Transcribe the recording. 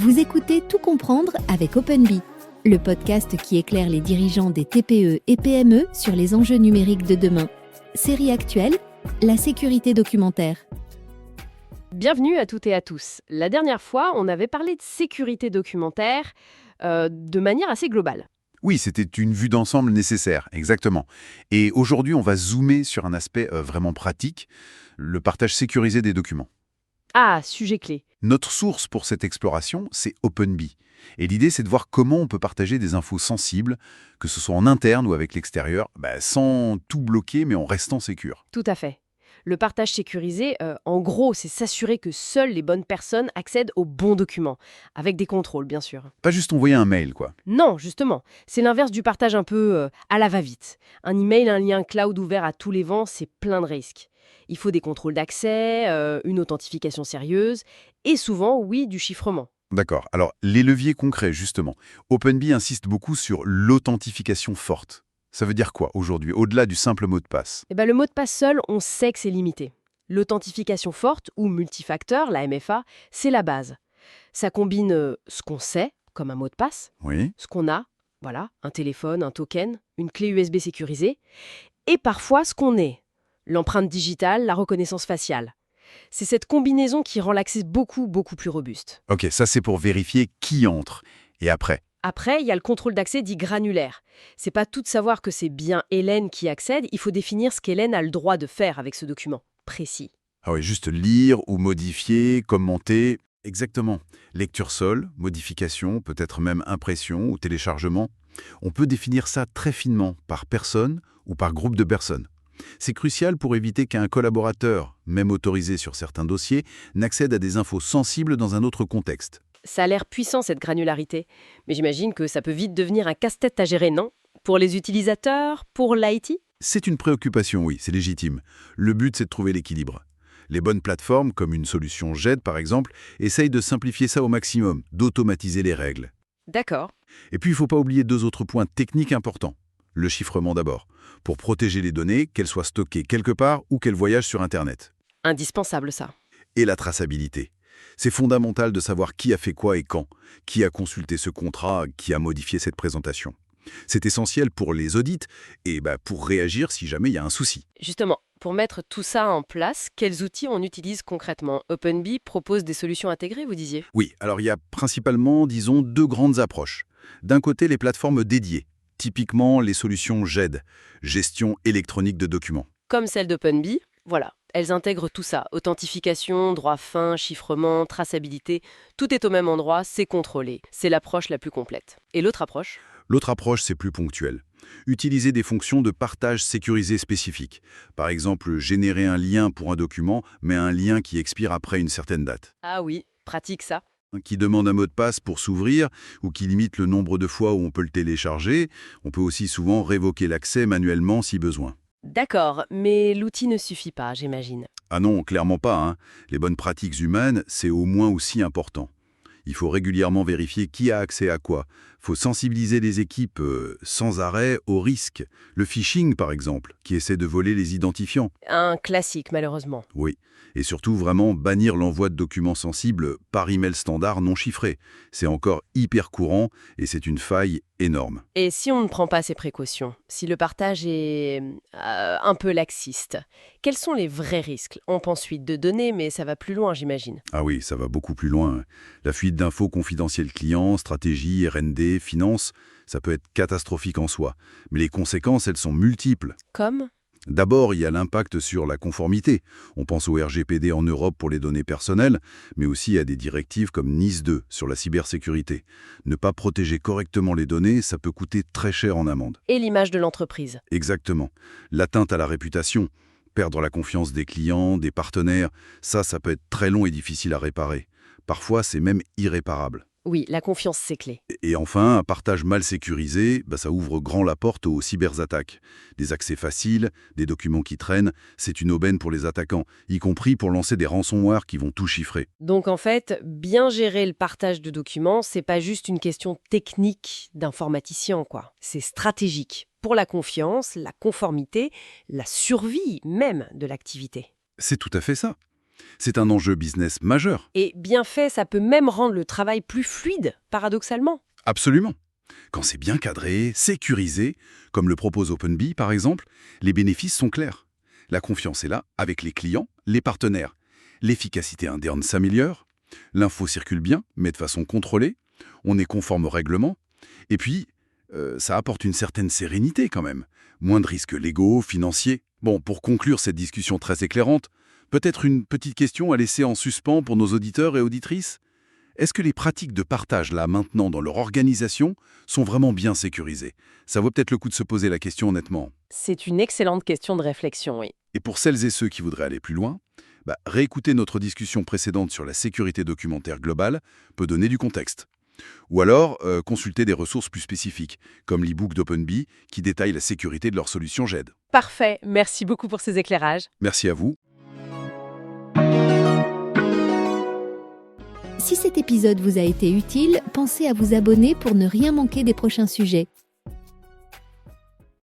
Vous écoutez Tout comprendre avec OpenBee, le podcast qui éclaire les dirigeants des TPE et PME sur les enjeux numériques de demain. Série actuelle, la sécurité documentaire. Bienvenue à toutes et à tous. La dernière fois, on avait parlé de sécurité documentaire de manière assez globale. Oui, c'était une vue d'ensemble nécessaire, exactement. Et aujourd'hui, on va zoomer sur un aspect vraiment pratique, le partage sécurisé des documents. Ah, sujet clé. Notre source pour cette exploration, c'est OpenBee. Et l'idée, c'est de voir comment on peut partager des infos sensibles, que ce soit en interne ou avec l'extérieur, sans tout bloquer, mais en restant sécure. Tout à fait. Le partage sécurisé, en gros, c'est s'assurer que seules les bonnes personnes accèdent aux bons documents, avec des contrôles, bien sûr. Pas juste envoyer un mail, quoi. Non, justement, c'est l'inverse du partage un peu à la va-vite. Un email, un lien cloud ouvert à tous les vents, c'est plein de risques. Il faut des contrôles d'accès, une authentification sérieuse, et souvent, oui, du chiffrement. D'accord. Alors, les leviers concrets, justement. OpenBee insiste beaucoup sur l'authentification forte. Ça veut dire quoi aujourd'hui, au-delà du simple mot de passe? Le mot de passe seul, on sait que c'est limité. L'authentification forte, ou multifacteur, la MFA, c'est la base. Ça combine ce qu'on sait, comme un mot de passe, Oui. ce qu'on a, voilà, un téléphone, un token, une clé USB sécurisée, et parfois ce qu'on est, l'empreinte digitale, la reconnaissance faciale. C'est cette combinaison qui rend l'accès beaucoup plus robuste. Ok, ça c'est pour vérifier qui entre. Et après? Après, il y a le contrôle d'accès dit granulaire. C'est pas tout de savoir que c'est bien Hélène qui accède, il faut définir ce qu'Hélène a le droit de faire avec ce document précis. Ah oui, juste lire ou modifier, commenter. Exactement. Lecture seule, modification, peut-être même impression ou téléchargement. On peut définir ça très finement, par personne ou par groupe de personnes. C'est crucial pour éviter qu'un collaborateur, même autorisé sur certains dossiers, n'accède à des infos sensibles dans un autre contexte. Ça a l'air puissant cette granularité, mais j'imagine que ça peut vite devenir un casse-tête à gérer, non? Pour les utilisateurs, pour l'IT? C'est une préoccupation, oui, c'est légitime. Le but, c'est de trouver l'équilibre. Les bonnes plateformes, comme une solution GED par exemple, essayent de simplifier ça au maximum, d'automatiser les règles. D'accord. Et puis, il ne faut pas oublier deux autres points techniques importants. Le chiffrement d'abord, pour protéger les données, qu'elles soient stockées quelque part ou qu'elles voyagent sur Internet. Indispensable ça. Et la traçabilité. C'est fondamental de savoir qui a fait quoi et quand, qui a consulté ce contrat, qui a modifié cette présentation. C'est essentiel pour les audits et pour réagir si jamais il y a un souci. Justement, pour mettre tout ça en place, quels outils on utilise concrètement? OpenBee propose des solutions intégrées, vous disiez? Oui, alors il y a principalement, disons, deux grandes approches. D'un côté, les plateformes dédiées, typiquement les solutions GED, gestion électronique de documents. Comme celle d'OpenBee, voilà. Elles intègrent tout ça, authentification, droit fin, chiffrement, traçabilité, tout est au même endroit, c'est contrôlé. C'est l'approche la plus complète. Et l'autre approche? L'autre approche, c'est plus ponctuel. Utiliser des fonctions de partage sécurisées spécifiques. Par exemple, générer un lien pour un document, mais un lien qui expire après une certaine date. Ah oui, pratique ça. Qui demande un mot de passe pour s'ouvrir ou qui limite le nombre de fois où on peut le télécharger. On peut aussi souvent révoquer l'accès manuellement si besoin. D'accord, mais l'outil ne suffit pas, j'imagine. Ah non, clairement pas, hein. Les bonnes pratiques humaines, c'est au moins aussi important. Il faut régulièrement vérifier qui a accès à quoi. Il faut sensibiliser les équipes sans arrêt aux risques. Le phishing, par exemple, qui essaie de voler les identifiants. Un classique, malheureusement. Oui. Et surtout, vraiment bannir l'envoi de documents sensibles par email standard non chiffré. C'est encore hyper courant et c'est une faille énorme. Et si on ne prend pas ces précautions, si le partage est un peu laxiste, quels sont les vrais risques? On pense fuite de données, mais ça va plus loin, j'imagine. Ah oui, ça va beaucoup plus loin. La fuite d'infos confidentielles clients, stratégie, R&D, finance, ça peut être catastrophique en soi. Mais les conséquences, elles sont multiples. Comme? D'abord, il y a l'impact sur la conformité. On pense au RGPD en Europe pour les données personnelles, mais aussi à des directives comme NIS 2 sur la cybersécurité. Ne pas protéger correctement les données, ça peut coûter très cher en amende. Et l'image de l'entreprise. Exactement. L'atteinte à la réputation, perdre la confiance des clients, des partenaires, ça peut être très long et difficile à réparer. Parfois, c'est même irréparable. Oui, la confiance, c'est clé. Et enfin, un partage mal sécurisé, ça ouvre grand la porte aux cyberattaques. Des accès faciles, des documents qui traînent, c'est une aubaine pour les attaquants, y compris pour lancer des ransomware qui vont tout chiffrer. Donc en fait, bien gérer le partage de documents, c'est pas juste une question technique d'informaticien, quoi. C'est stratégique pour la confiance, la conformité, la survie même de l'activité. C'est tout à fait ça. C'est un enjeu business majeur. Et bien fait, ça peut même rendre le travail plus fluide, paradoxalement. Absolument. Quand c'est bien cadré, sécurisé, comme le propose OpenBee par exemple, les bénéfices sont clairs. La confiance est là, avec les clients, les partenaires. L'efficacité interne s'améliore, l'info circule bien, mais de façon contrôlée, on est conforme au règlement, et puis, ça apporte une certaine sérénité quand même. Moins de risques légaux, financiers. Bon, pour conclure cette discussion très éclairante, peut-être une petite question à laisser en suspens pour nos auditeurs et auditrices ? Est-ce que les pratiques de partage, là, maintenant, dans leur organisation, sont vraiment bien sécurisées ? Ça vaut peut-être le coup de se poser la question honnêtement. C'est une excellente question de réflexion, oui. Et pour celles et ceux qui voudraient aller plus loin, réécouter notre discussion précédente sur la sécurité documentaire globale peut donner du contexte. Ou alors, consulter des ressources plus spécifiques, comme l'e-book d'OpenBee, qui détaille la sécurité de leur solution GED. Parfait, merci beaucoup pour ces éclairages. Merci à vous. Si cet épisode vous a été utile, pensez à vous abonner pour ne rien manquer des prochains sujets.